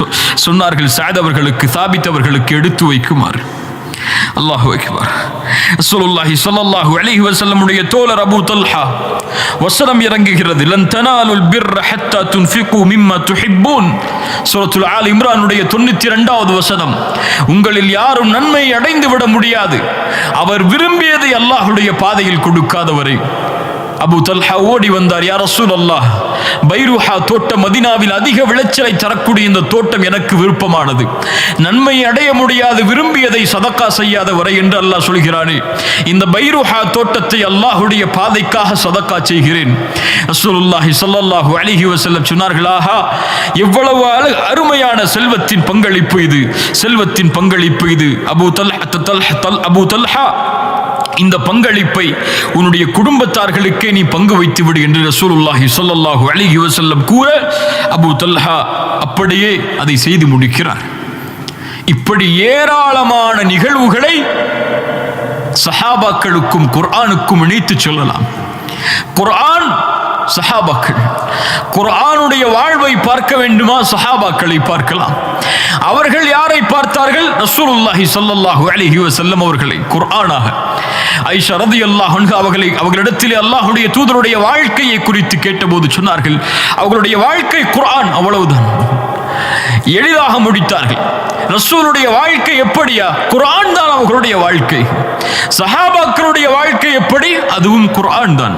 சொன்னார்கள். சஅத் அவர்களுக்கு, சாபித் அவர்களுக்கு எடுத்து வைக்குமாறு. அல்லாஹு அக்பர். ரசூலுல்லாஹி ஸல்லல்லாஹு அலைஹி வஸல்லம் உடைய தோழர் அபூ தல்ஹா வசனம் இறங்குகிறது, லன் தனாலுல் பிர்ர ஹத்தா துன்ஃபிகு மிம்மா துஹிப்பூன். சூரத்துல் ஆல் இம்ரான் உடைய 92வது வசனம், உங்களில் யாரும் நன்மை அடைந்து விட முடியாது அவர் விரும்பியதை அல்லாஹ்வுடைய பாதையில் கொடுக்காதவரை. அபூ தல்ஹா ஓடி வந்தார், யா ரசூலல்லாஹ், பைருஹா தோட்டம் மதீனாவில் அதிக விளைச்சலை தரக்கூடிய இந்த தோட்டம் எனக்கு விருப்பமானது, நன்மை அடைய முடியாது விரும்பியதை சதக்கா செய்யாத வரை என்று அல்லாஹ் சொல்கிறானே, இந்த பைருஹா தோட்டத்தை அல்லாஹ்வுடைய பாதைக்காக சதக்கா செய்கிறேன். ரசூலுல்லாஹி ஸல்லல்லாஹு அலைஹி வஸல்லம் சொன்னார்கள், ஆஹா, எவ்வளவு அருமையான செல்வத்தின் பங்களிப்பு இது, செல்வத்தின் பங்களிப்பு இது. அபூ தல்ஹா, இந்த பங்களிப்பை உன்னுடைய குடும்பத்தார்களுக்கே நீ பங்கு வைத்து விடு என்று ரசூலுல்லாஹி ஸல்லல்லாஹு அலைஹி வஸல்லம் கூற, அபூ தல்ஹா அப்படியே அதை செய்து முடிக்கிறார். இப்படி ஏராளமான நிகழ்வுகளை சஹாபாக்களுக்கும் குர்ஆனுக்கும் இணைத்து சொல்லலாம். குர்ஆன், சஹாபாக்கள். குர்ஆனுடைய வாழ்வை பார்க்க வேண்டுமா? சஹாபாக்களை பார்க்கலாம். அவர்கள் யாரை பார்த்தார்கள்? ரசூலுல்லாஹி ஸல்லல்லாஹு அலைஹி வஸல்லம் அவர்களை குர்ஆனாக. ஆயிஷா ரலியல்லாஹு அன்ஹா அவர்களிடத்திலே அல்லாஹ்வுடைய தூதருடைய வாழ்க்கையை குறித்து கேட்டபோது சொன்னார்கள், அவர்களுடைய வாழ்க்கை குர்ஆன், அவ்வளவுதான். எளிதாக முடித்தார்கள். ரசூலுடைய வாழ்க்கை எப்படியா? குர்ஆன் தான் அவர்களுடைய வாழ்க்கை. சஹாபாக்களுடைய வாழ்க்கை எப்படி? அதுவும் குர்ஆன் தான்.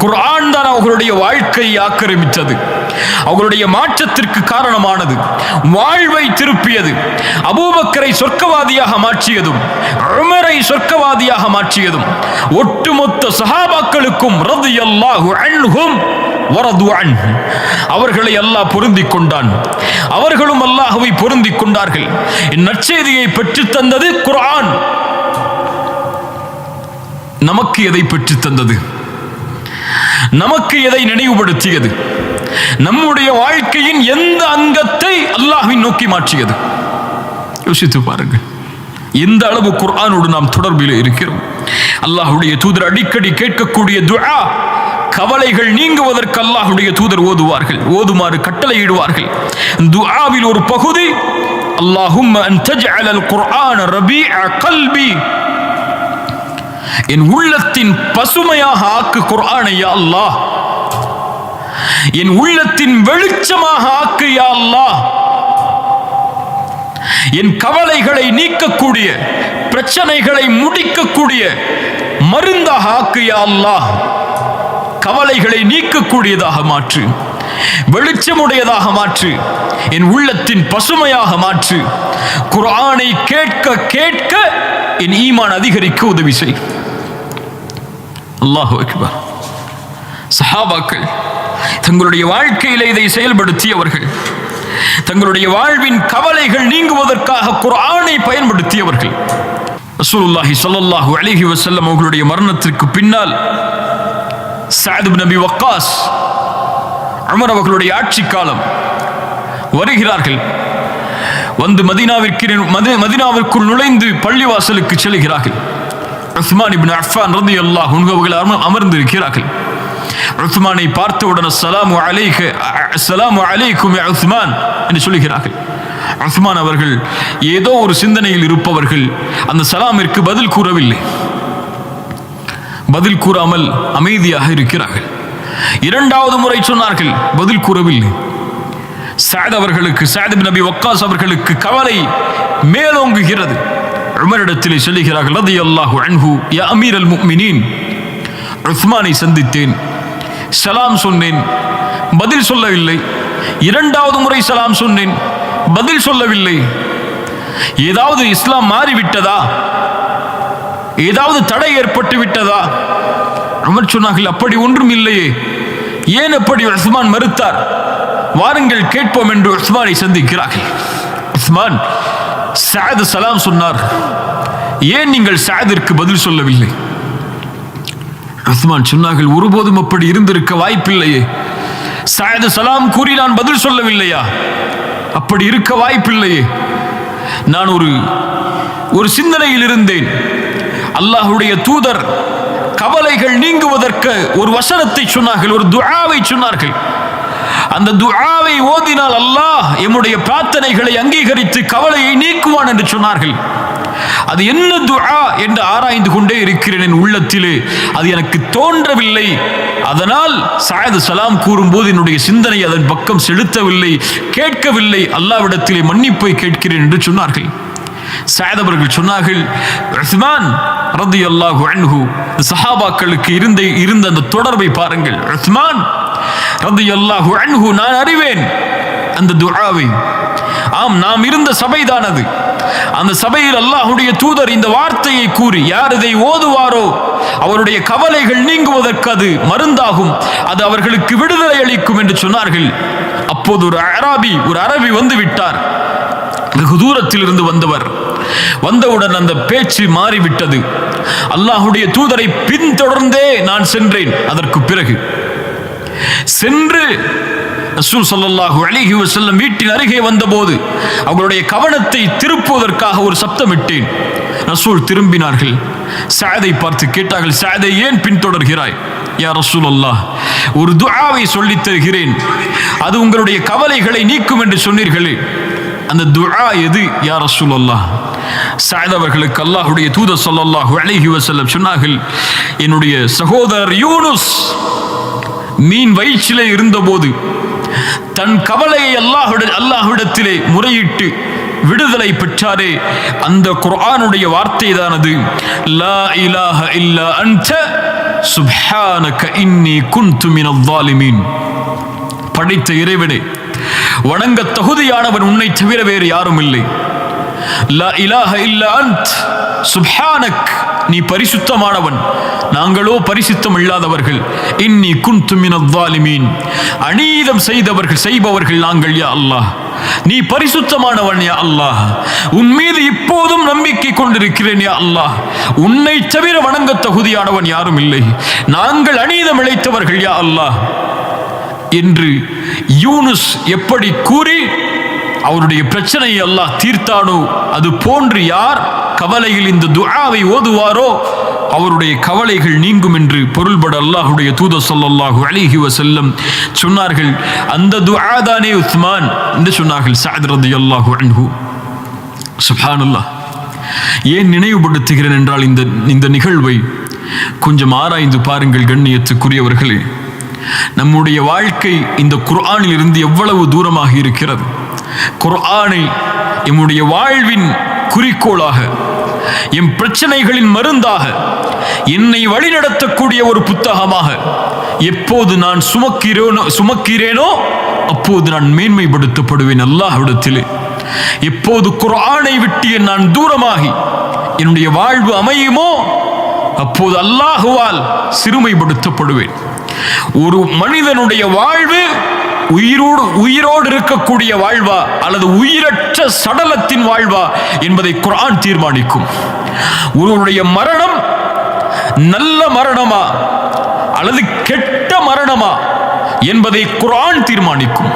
குர்ஆன் தான் அவர்களுடைய வாழ்க்கையை ஆக்கிரமித்தது, அவர்களுடைய மாற்றத்திற்கு காரணமானது, வாழ்வை திருப்பியது. அபூபக்கரை சொர்க்கவாதியாக மாற்றியதும், உமரை சொர்க்கவாதியாக மாற்றியதும், ஒட்டுமொத்த சஹாபாக்களுக்கும் ரலியல்லாஹு அன்ஹும் வரது அன்ஹு, அவர்களை அல்லாஹ் பொருந்திக் கொண்டான், அவர்களும் அல்லாஹ்வை பொருந்திக் கொண்டார்கள். நற்செய்தியை பெற்றுத் தந்தது குர்ஆன். நமக்கு எதை பெற்றுத் தந்தது? நமக்கு எதை நினைவுபடுத்தியது? நம்முடைய வாழ்க்கையின் எந்த அங்கத்தை அல்லாஹ்வின் நோக்கி மாற்றியது? யோசித்து பாருங்கள். எந்த அளவு குர்ஆனோடு நாம் தொடர்பில் இருக்கிறோம். அல்லாஹ்வுடைய தூதர் அடிக்கடி கேட்கக்கூடிய துஆ, கவலைகள் நீங்குவதற்கு அல்லாஹ்வுடைய தூதர் ஓதுமாறு கட்டளையிடுவார்கள். துஆவில் ஒரு பகுதி, அல்லாஹும்ம அன் தஜ்அலல் குர்ஆன ரபீஅ கல்பி, என் உள்ளத்தின் பசுமையாக ஆக்கு குர்ஆனை யா அல்லாஹ், என் உள்ளத்தின் வெளிச்சமாக ஆக்கு யா அல்லாஹ், என் கவலைகளை நீக்கக்கூடிய, பிரச்சனைகளை முடிக்கக்கூடிய மருந்தாக ஆக்கு யா அல்லாஹ், கவலைகளை நீக்கக்கூடியதாக மாற்று, வெளிச்சமுடையதாக மாற்று, என் உள்ளத்தின் பசுமையாக மாற்று. குர்ஆனை கேட்க கேட்க என் ஈமான் அதிகரிக்க உதவி செய். அல்லாஹு அக்பர். சஹாபாக்கள் தங்களுடைய வாழ்க்கையிலே இதை செயல்படுத்தியவர்கள். தங்களுடைய வாழ்வின் கவலைகள் நீங்குவதற்காக குர்ஆனை பயன்படுத்தியவர்கள். ரசூலுல்லாஹி ஸல்லல்லாஹு அலைஹி வஸல்லம் அவர்களுடைய மரணத்திற்கு பின்னால் சஅத் இப்னு அபி வக்காஸ், உமர் அவர்களுடைய ஆட்சி காலம் வருகிறார்கள். வந்து மதீனாவிற்குள் நுழைந்து பள்ளிவாசலுக்கு செல்கிறார்கள். உஸ்மான் இப்னு அஃபான் ரலியல்லாஹு அன்ஹு அவர்கள் அமர்ந்திருக்கிறார்கள். உஸ்மானை பார்த்தவுடன் அஸ்ஸலாமு அலைக்கும் யா உஸ்மான் என்று சொல்கிறார்கள். உஸ்மான் அவர்கள் ஏதோ ஒரு சிந்தனையில் இருப்பவர்கள் அந்த சலாமிற்கு பதில் கூறவில்லை. பதில் கூறாமல் அமைதியாக இருக்கிறார்கள். இரண்டாவது முறை சொன்னார்கள், பதில் கூறவில்லை. சஅத் இப்னு அபி வக்காஸ் அவர்களுக்கு கவலை மேலோங்குகிறது. உமரிடத்திலே சொல்லுகிறார்கள், ரலியல்லாஹு அன்ஹு, யா அமீரல் முஃமினீன், உஸ்மானை சந்தித்தேன், சலாம் சொன்னேன், பதில் சொல்லவில்லை. இரண்டாவது முறை சலாம் சொன்னேன், பதில் சொல்லவில்லை. ஏதாவது இஸ்லாம் மாறிவிட்டதா? ஏதாவது தடை ஏற்பட்டு விட்டதா? உமர் சொன்னார்கள், அப்படி ஒன்றும் இல்லையே. ஏன் அப்படி உஸ்மான் மறுத்தார்? வாருங்கள் கேட்போம் என்று உஸ்மானை சந்திக்கிறார்கள். உஸ்மான், சஅத் சலாம் சொன்னார், ஏன் நீங்கள் சஅதிற்கு பதில் சொல்லவில்லை? உஸ்மான் சொன்னார்கள், ஒருபோதும் அப்படி இருந்திருக்க வாய்ப்பில்லையே. சஅத் சலாம் கூறி நான் பதில் சொல்லவில்லையா? அப்படி இருக்க வாய்ப்பில்லையே. நான் ஒரு சிந்தனையில் இருந்தேன். அல்லாஹ்வுடைய தூதர் கவலைகள் நீங்குவதற்கு ஒரு வசனத்தை சொன்னார்கள், ஒரு துஆவை சொன்னார்கள். அந்த துஆவை ஓதினால் அல்லாஹ் எம்முடைய பிரார்த்தனைகளை அங்கீகரித்து கவலையை நீக்குவான் என்று சொன்னார்கள். அது என்ன துஆ என்று ஆராய்ந்து கொண்டே இருக்கிறேன். என் உள்ளத்திலே அது எனக்கு தோன்றவில்லை. அதனால் சஅத் சலாம் கூறும்போது என்னுடைய சிந்தனை அதன் பக்கம் செலுத்தவில்லை, கேட்கவில்லை. அல்லாஹ்விடத்திலே மன்னிப்பை கேட்கிறேன் என்று சொன்னார்கள். சஅத் அவர்கள் சொன்னார்கள், உஸ்மான் ரலியல்லாஹு அன்ஹு, சஹாபாக்களுக்கு இருந்த அந்த தொடர்பை பாருங்கள். உஸ்மான் ரலியல்லாஹு அன்ஹு, நான் அறிவேன் அந்த துஆவை. ஆம், நாம் இருந்த சபைதான் அது. அந்த சபையில் அல்லாஹ்வுடைய தூதர் இந்த வார்த்தையை கூறி, யார் இதை ஓதுவாரோ அவருடைய கவலைகள் நீங்குவதற்கு அது மருந்தாகும், அது அவர்களுக்கு விடுதலை அளிக்கும் என்று சொன்னார்கள். அப்போது ஒரு அரபி வந்து விட்டார். வெகு தூரத்தில் இருந்து வந்தவுடன் அந்த பேச்சு மாறிவிட்டது. அல்லாஹ்வுடைய தூதரை பின்தொடர்ந்தே நான் சென்றேன். அதற்கு பிறகு சென்று ரசூல் ஸல்லல்லாஹு அலைஹி வஸல்லம் வீட்டின் அருகே வந்தபோது அவர்களுடைய கவனத்தை திருப்புவதற்காக ஒரு சப்தமிட்டேன். ரசூல் திரும்பினார்கள். சஅதை பார்த்து கேட்டார்கள், சஅதை ஏன் பின்தொடர்கிறாய்? யா ரசூலல்லாஹ், ஒரு துஆவை சொல்லித் தருகிறேன், அது உங்களுடைய கவலைகளை நீக்கும் என்று சொன்னீர்களே, அந்த துஆ எது யா ரசூலல்லாஹ்? சஅத் அவர்களுக்கு அல்லாஹ்வுடைய தூதர் ஸல்லல்லாஹு அலைஹி வஸல்லம் சொன்னார்கள், என்னுடைய சகோதரர் யூனுஸ் மீன் வயிற்றிலே இருந்தபோது தன் கவலையை அல்லாஹ்விடத்திலே முறையிட்டு விடுதலை பெற்றாரே, அந்த குர்ஆனுடைய வார்த்தை தானது. லா இலாஹ இல்லா அன்த சுப்ஹானக இன்னி குன்து மினல் ஸாலிமீன். படைத்த இறைவனே, வணங்க தகுதியானவன் உன்னை தவிர வேறு யாரும் இல்லை. லா இலாஹ இல்லா அன்த் சுப்ஹானக், நீ பரிசுத்தமானவன், நாங்களோ பரிசுத்தம் இல்லாதவர்கள். இன்னி குன்து மினல் ஸாலிமீன், அநீதம் செய்பவர்கள் நாங்கள் யா அல்லாஹ். நீ பரிசுத்தமானவன் யா அல்லாஹ், உன் மீது இப்போதும் நம்பிக்கை கொண்டிருக்கிறேன் யா அல்லாஹ். உன்னை தவிர வணங்க தகுதியானவன் யாரும் இல்லை, நாங்கள் அநீதம் இழைத்தவர்கள் யா அல்லாஹ் என்று யூனுஸ் எப்படி கூறி அவருடைய பிரச்சனையை அல்லாஹ் தீர்த்தானோ, அது போன்று யார் கவலையில் இந்த துஆவை ஓதுவாரோ அவருடைய கவலைகள் நீங்கும் என்று பொருள்பட அல்லாஹ்வுடைய தூதர் ஸல்லல்லாஹு அலைஹி வஸல்லம் சொன்னார்கள். அந்த துஆ தானே உஸ்மான் என்று சொன்னார்கள் சஅத் ரலியல்லாஹு அன்ஹு. சுப்ஹானல்லாஹ். ஏன் நினைவுபடுத்துகிறேன் என்றால், இந்த நிகழ்வை கொஞ்சம் ஆராய்ந்து பாருங்கள் கண்ணியத்துக்குரியவர்களே. நம்முடைய வாழ்க்கை இந்த குர்ஆனில் இருந்து எவ்வளவு தூரமாக இருக்கிறது. குர்ஆனை எம்முடைய வாழ்வின் குறிக்கோளாக, எம் பிரச்சனைகளின் மருந்தாக, என்னை வழிநடத்தக்கூடிய ஒரு புத்தகமாக எப்போது நான் சுமக்கிறேனோ அப்போது நான் மேன்மைப்படுத்தப்படுவேன் அல்லாஹ்விடத்திலே. எப்போது குர்ஆனை விட்டு நான் தூரமாகி என்னுடைய வாழ்வு அமையுமோ அப்போது அல்லாஹுவால் சிறுமைப்படுத்தப்படுவேன். ஒரு மனிதனுடைய வாழ்வு உயிரோடு இருக்கக்கூடிய வாழ்வா அல்லது உயிரற்ற சடலத்தின் வாழ்வா என்பதை குர்ஆன் தீர்மானிக்கும். ஒருவருடைய மரணம் நல்ல மரணமா அல்லது கெட்ட மரணமா என்பதை குர்ஆன் தீர்மானிக்கும்.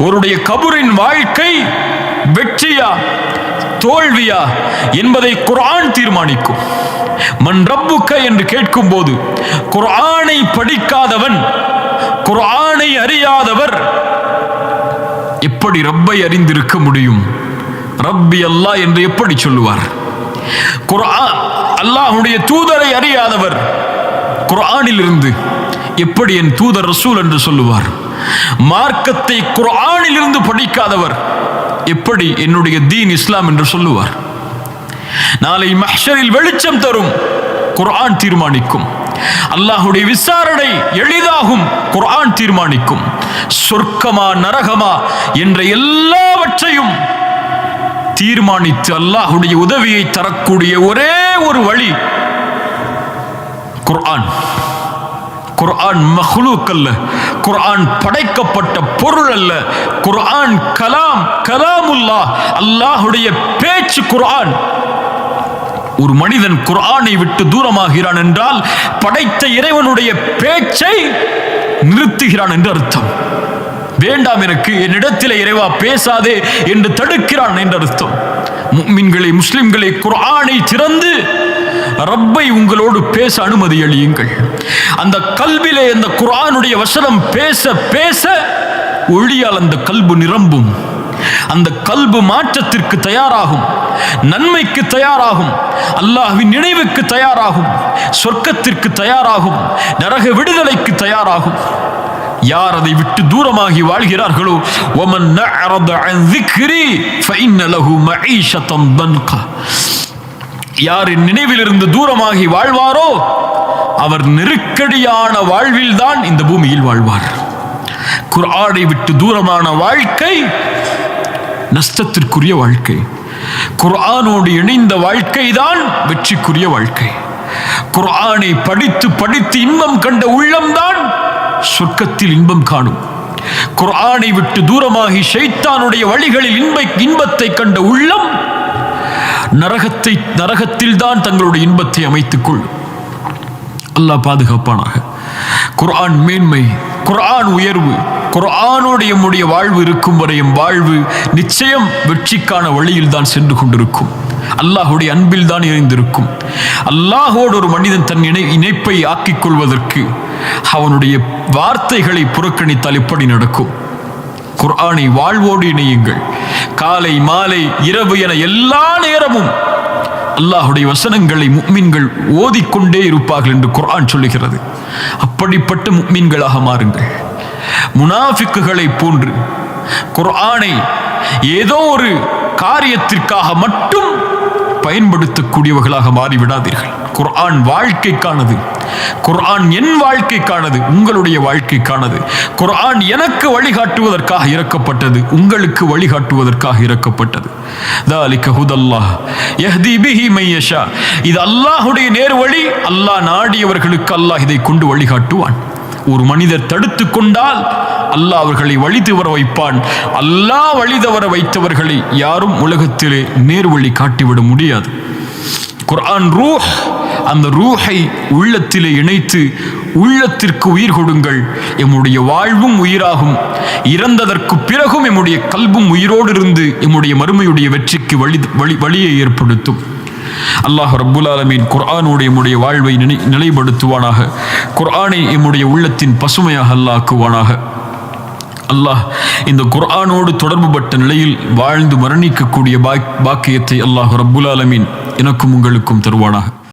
ஒருவருடைய கபரின் வாழ்க்கை வெற்றியா தோல்வியா என்பதை குர்ஆன் தீர்மானிக்கும். மன் ரப்புக்க என்று கேட்கும் போது குர்ஆனை படிக்காதவன், குர்ஆனை அறியாதவர் எப்படி ரப்பை அறிந்திருக்க முடியும்? ரப்பி அல்லாஹ் என்று எப்படி சொல்லுவார்? குர்ஆன் அல்லாஹ்வுடைய தூதரை அறியாதவர் குர்ஆனில் இருந்து எப்படி என் தூதர் ரசூல் என்று சொல்லுவார்? மார்க்கத்தை குர்ஆனில் இருந்து படிக்காதவர் எப்படி என்னுடைய தீன் இஸ்லாம் என்று சொல்லுவார்? நாளை மஹ்ஷரில் வெளிச்சம் தரும் குர்ஆன் தீர்மானிக்கும். அல்லாஹ்வுடைய விசாரணை எளிதாகும் குர்ஆன் தீர்மானிக்கும். சொர்க்கமா நரகமா என்ற எல்லாவற்றையும் தீர்மானித்து அல்லாஹ்வுடைய உதவியை தரக்கூடிய ஒரே ஒரு வழி குர்ஆன். குர்ஆன் மக்லூக் அல்ல, குர்ஆன் படைக்கப்பட்ட பொருள் அல்ல. குர்ஆன் கலாமுல்லாஹ், அல்லாஹ்வுடைய பேச்சு குர்ஆன். ஒரு மனிதன் குர்ஆனை விட்டு தூரமாகிறான் என்றால் படைத்த இறைவனுடைய பேச்சை நிறுத்துகிறான் என்று அர்த்தம். வேண்டாம் எனக்கு, என்னிடத்திலே இறைவா பேசாதே என்று தடுக்கிறான் என்று அர்த்தம். முஃமின்களே, முஸ்லிம்களே, குர்ஆனை திறந்து ரப்பை உங்களோடு பேச அனுமதி அளியுங்கள். அந்த கல்விலே அந்த குர்ஆனுடைய வசனம் பேச பேச ஒளியால் அந்த கல்பு நிரம்பும். அந்த கல்பு மாற்றத்திற்கு தயாராகும், நன்மைக்கு தயாராகும், அல்லாஹ்வின் நினைவுக்கு தயாராகும், சொர்க்கத்திற்கு தயாராகும், நரக விடுதலைக்கு தயாராகும். யார் அதை விட்டு தூரமாகி வாழ்கிறார்களோ, வமன் நஅரத அன் ذிக்ரி ஃபஇன்ன லஹு மஈஷத்தன் தன்கா, யார் நினைவிலிருந்து தூரமாகி வாழ்வாரோ அவர் நெருக்கடியான வாழ்வில்தான் இந்த பூமியில் வாழ்வார். குர்ஆனை விட்டு தூரமான வாழ்க்கை நஷ்டத்திற்குரிய வாழ்க்கை. குர்ஆனோடு இணைந்த வாழ்க்கை தான் வெற்றிக்குரிய வாழ்க்கை. குர்ஆனை படித்து படித்து இன்பம் கண்ட உள்ளம்தான் சொர்க்கத்தில் இன்பம் காணும். குர்ஆனை விட்டு தூரமாகி ஷைத்தானுடைய வழிகளில் இன்பத்தை கண்ட உள்ளம் நரகத்தில் தான் தங்களுடைய இன்பத்தை அமைத்துக் கொள்ளும். அல்லாஹ் பாதுகாப்பானாக. குர்ஆன் மேன்மை, குர்ஆன் உயர்வு. குர்ஆனோடு எம்முடைய வாழ்வு இருக்கும் வரை எம் வாழ்வு நிச்சயம் வெற்றிக்கான வழியில் தான் சென்று கொண்டிருக்கும். அல்லாஹ்வுடைய அன்பில் தான் இணைந்திருக்கும். அல்லாஹோடு ஒரு மனிதன் தன் இணைப்பை ஆக்கிக் கொள்வதற்கு அவனுடைய வார்த்தைகளை புறக்கணித்தால் எப்படி நடக்கும்? குர்ஆனை வாழ்வோடு இணையுங்கள். காலை மாலை இரவு என எல்லா நேரமும் அல்லாஹ்வுடைய வசனங்களை முஃமின்கள் ஓதிக்கொண்டே இருப்பார்கள் என்று குர்ஆன் சொல்லுகிறது. அப்படிப்பட்ட முஃமின்களாக மாறுங்கள். முனாஃபிக்குகளை போன்று குர்ஆனை ஏதோ ஒரு காரியத்திற்காக மட்டும் பயன்படுத்தக்கூடியவர்களாக மாறிவிடாதீர்கள். குர்ஆன் வாழ்க்கைக்கானது. குர்ஆன் என் வாழ்க்கைக்கானது, உங்களுடைய வாழ்க்கைக்கானது. குர்ஆன் எனக்கு வழிகாட்டுவதற்காக இறக்கப்பட்டது, உங்களுக்கு வழிகாட்டுவதற்காக இறக்கப்பட்டது. ذلك هدى الله يهدي به من يشاء. இது அல்லாஹ்வுடைய நேர்வழி. அல்லாஹ் நாடியவர்களுக்கு அல்லாஹ் இதை கொண்டு வழிகாட்டுவான். ஒரு மனிதர் தடுத்து கொண்டால் அல்லாஹ் அவர்களை வழி தவற வைப்பான். அல்லாஹ் வழி தவற வைத்தவர்களை யாரும் உலகத்திலே நேர்வழி காட்டிவிட முடியாது. குர்ஆன் ரூஹ், அந்த ரூஹை உள்ளத்திலே இணைத்து உள்ளத்திற்கு உயிர் கொடுங்கள். எம்முடைய வாழ்வும் உயிராகும். இறந்ததற்கு பிறகும் எம்முடைய கல்பும் உயிரோடு இருந்து எம்முடைய மறுமையுடைய வெற்றிக்கு வழியை ஏற்படுத்தும். அல்லாஹ் ரப்புல் ஆலமீன் குர்ஆனோடு எம்முடைய வாழ்வை நிலைப்படுத்துவானாக. குர்ஆனை எம்முடைய உள்ளத்தின் பசுமையாக அல்லாஹ் ஆக்குவானாக. அல்லாஹ் இந்த குர்ஆனோடு தொடர்புபட்ட நிலையில் வாழ்ந்து மரணிக்கக்கூடிய பாக்கியத்தை அல்லாஹ் ரப்புல் ஆலமீன் எனக்கும் உங்களுக்கும் தருவானாக.